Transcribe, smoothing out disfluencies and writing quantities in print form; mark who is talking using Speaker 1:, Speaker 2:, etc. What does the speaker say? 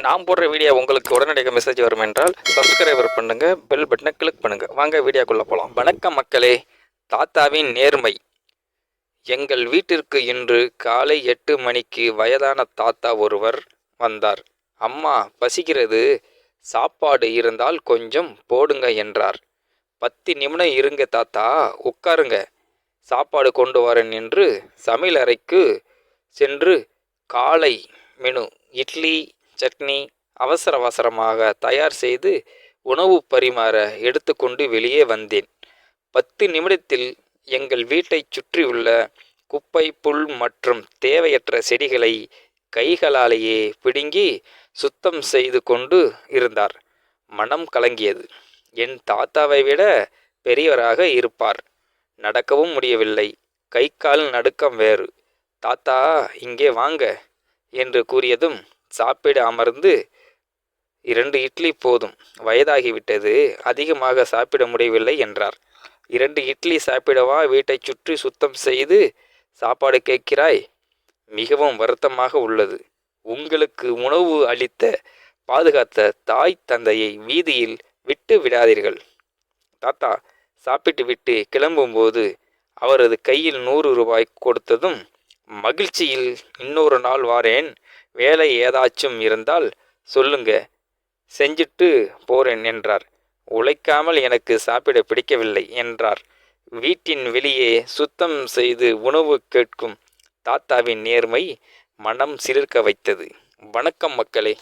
Speaker 1: நான் போடுற வீடியோ உங்களுக்கு உடனடியாக மெசேஜ் வரும் என்றால் சப்ஸ்கிரைபர் பண்ணுங்க, பெல் பட்டனை கிளிக் பண்ணுங்க. வாங்க வீடியோக்குள்ள போகலாம். வணக்கம் மக்களே. தாத்தாவின் நேர்மை. எங்கள் வீட்டிற்கு இன்று காலை 8 மணிக்கு வயதான தாத்தா ஒருவர் வந்தார். அம்மா, பசிக்கிறது, சாப்பாடு இருந்தால் கொஞ்சம் போடுங்க என்றார். 10 நிமிடம் இருங்க தாத்தா, உட்காருங்க, சாப்பாடு கொண்டு வரேன் என்று சமையலறைக்கு சென்று காலை மெனு இட்லி, சட்னி அவசர அவசரமாக தயார் செய்து உணவு பரிமாற எடுத்துக்கொண்டு வெளியே வந்தேன். 10 நிமிடத்தில் எங்கள் வீட்டைச் சுற்றியுள்ள குப்பை, புல் மற்றும் தேவையற்ற செடிகளை கைகளாலேயே பிடுங்கி சுத்தம் செய்து கொண்டு இருந்தார். மனம் கலங்கியது. என் தாத்தாவை விட பெரியவராக இருப்பார். நடக்கவும் முடியவில்லை. கை கால் நடுக்கம் வேறு. தாத்தா, இங்கே வாங்க என்று கூறியதும் சாப்பிட அமர்ந்து 2 இட்லி போதும், வயதாகிவிட்டது, அதிகமாக சாப்பிட முடியவில்லை என்றார். 2 இட்லி சாப்பிடவா வீட்டைச் சுற்றி சுத்தம் செய்து சாப்பாடு கேட்கிறாய்? மிகவும் வருத்தமாக உள்ளது. உங்களுக்கு உணவு அளித்த பாதுகாத்த தாய் தந்தையை வீதியில் விட்டு விடாதீர்கள். தாத்தா சாப்பிட்டு விட்டு கிளம்பும்போது அவரது கையில் 100 ரூபாய் கொடுத்ததும் மகிழ்ச்சியில், இன்னொரு நாள் வாரேன், வேலை ஏதாச்சும் இருந்தால் சொல்லுங்க, செஞ்சுட்டு போறேன் என்றார். உழைக்காமல் எனக்கு சாப்பிட பிடிக்கவில்லை என்றார். வீட்டின் வெளியே சுத்தம் செய்து உணவு கேட்கும் தாத்தாவின் நேர்மை மனம் சிலிர்க்க வைத்தது. வணக்கம் மக்களே.